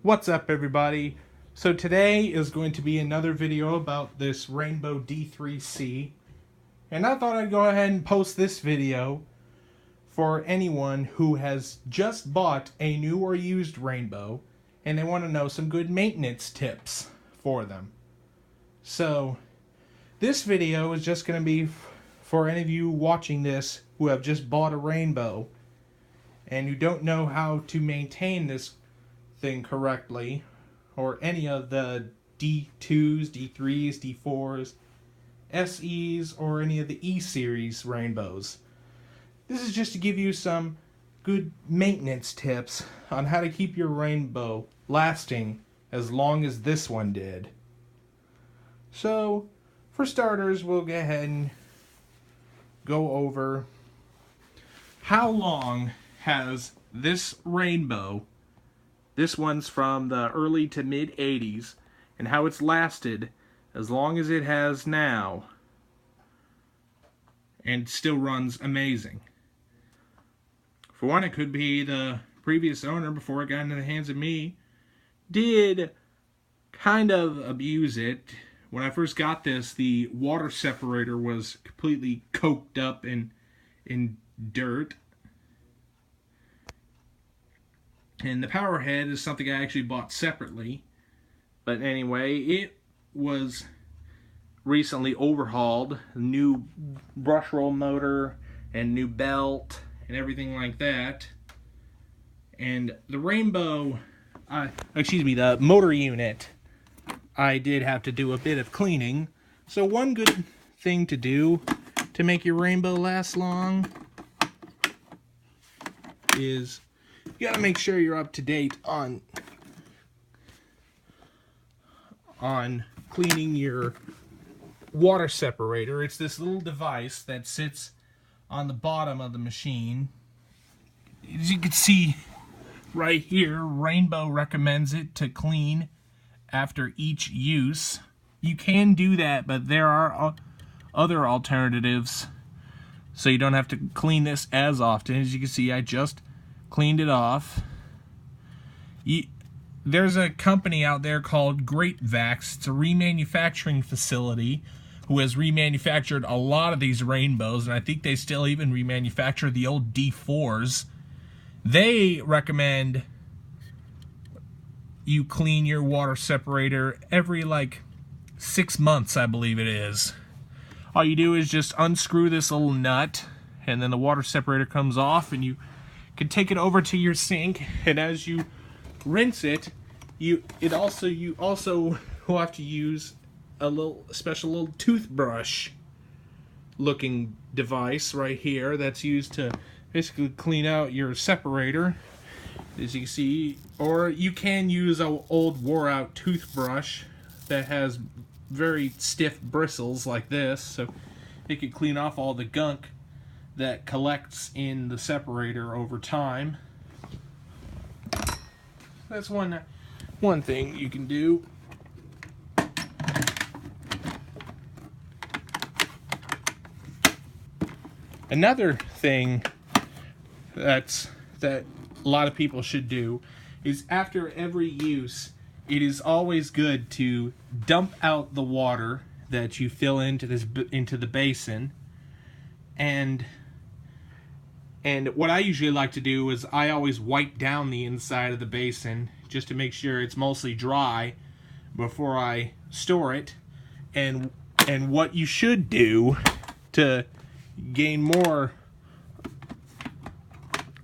What's up, everybody? So today is going to be another video about this rainbow D3c, and I thought I'd go ahead and post this video for anyone who has just bought a new or used rainbow and they want to know some good maintenance tips for them. So this video is just going to be for any of you watching this who have just bought a rainbow and you don't know how to maintain this thing correctly, or any of the D2s, D3s, D4s, SEs, or any of the E-series rainbows. This is just to give you some good maintenance tips on how to keep your rainbow lasting as long as this one did. So, for starters, we'll go ahead and go over how long has this rainbow. This one's from the early to mid 80s, and how it's lasted as long as it has now, and still runs amazing. For one, it could be the previous owner, before it got into the hands of me, did kind of abuse it. When I first got this, the water separator was completely coked up in dirt. And the power head is something I actually bought separately. But anyway, it was recently overhauled. New brush roll motor and new belt and everything like that. And the rainbow, the motor unit, I did have to do a bit of cleaning. So one good thing to do to make your rainbow last long is you gotta make sure you're up to date on cleaning your water separator. It's this little device that sits on the bottom of the machine. As you can see right here, Rainbow recommends it to clean after each use. You can do that, but there are other alternatives, so you don't have to clean this as often. As you can see, I just cleaned it off. There's a company out there called Great Vax. It's a remanufacturing facility who has remanufactured a lot of these rainbows, and I think they still even remanufacture the old D4s. They recommend you clean your water separator every 6 months, I believe it is. All you do is just unscrew this little nut, and then the water separator comes off, and you can take it over to your sink, and as you rinse it, you also will have to use a special little toothbrush looking device right here that's used to basically clean out your separator, as you can see. Or you can use an old wore out toothbrush that has very stiff bristles like this, so it can clean off all the gunk that collects in the separator over time. That's one thing you can do. Another thing that a lot of people should do is, after every use, it is always good to dump out the water that you fill into the basin. And what I usually like to do is I always wipe down the inside of the basin just to make sure it's mostly dry before I store it. And what you should do to gain more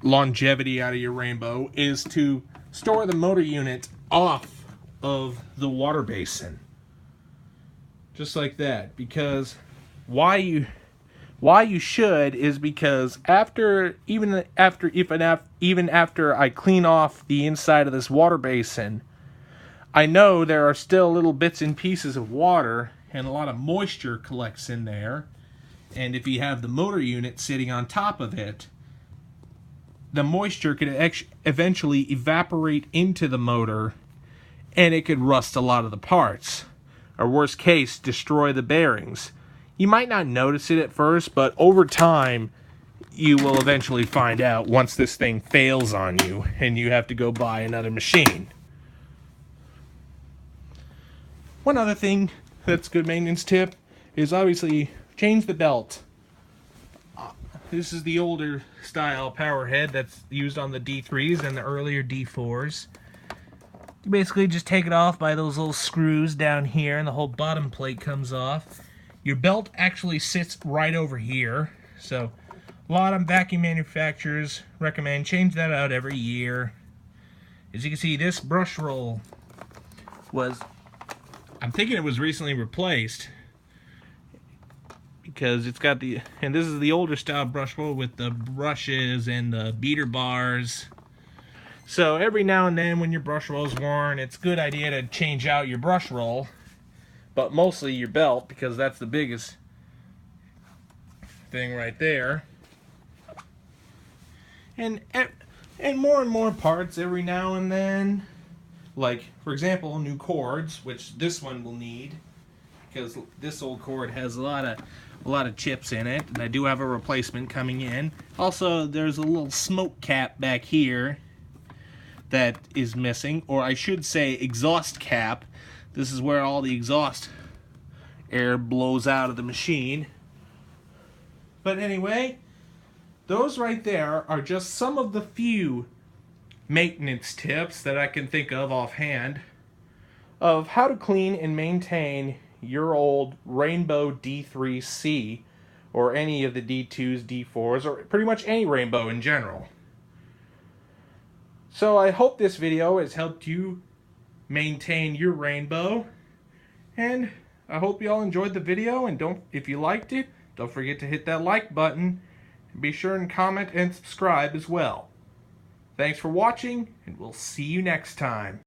longevity out of your rainbow is to store the motor unit off of the water basin. Just like that. Because why you should is because even after I clean off the inside of this water basin, I know there are still little bits and pieces of water, and a lot of moisture collects in there. And if you have the motor unit sitting on top of it, the moisture could eventually evaporate into the motor, and it could rust a lot of the parts, or worst case, destroy the bearings. You might not notice it at first, but over time, you will eventually find out once this thing fails on you and you have to go buy another machine. one other thing that's good maintenance tip is obviously change the belt. This is the older style power head that's used on the D3s and the earlier D4s. You basically just take it off by those little screws down here, and the whole bottom plate comes off. Your belt actually sits right over here, so a lot of vacuum manufacturers recommend change that out every year. As you can see, this brush roll I'm thinking it was recently replaced, because it's got and this is the older style brush roll with the brushes and the beater bars. So every now and then when your brush roll is worn, it's a good idea to change out your brush roll, but mostly your belt, because that's the biggest thing right there. And more parts every now and then, like for example new cords, which this one will need, because this old cord has a lot of chips in it, and I do have a replacement coming in. Also, there's a little smoke cap back here that is missing, or I should say exhaust cap. This is where all the exhaust air blows out of the machine. But anyway, those right there are just some of the few maintenance tips that I can think of offhand of how to clean and maintain your old Rainbow D3c, or any of the D2s, D4s, or pretty much any Rainbow in general. So I hope this video has helped you maintain your Rainbow, and I hope you all enjoyed the video, and if you liked it, don't forget to hit that like button, and be sure and comment and subscribe as well. Thanks for watching, and we'll see you next time.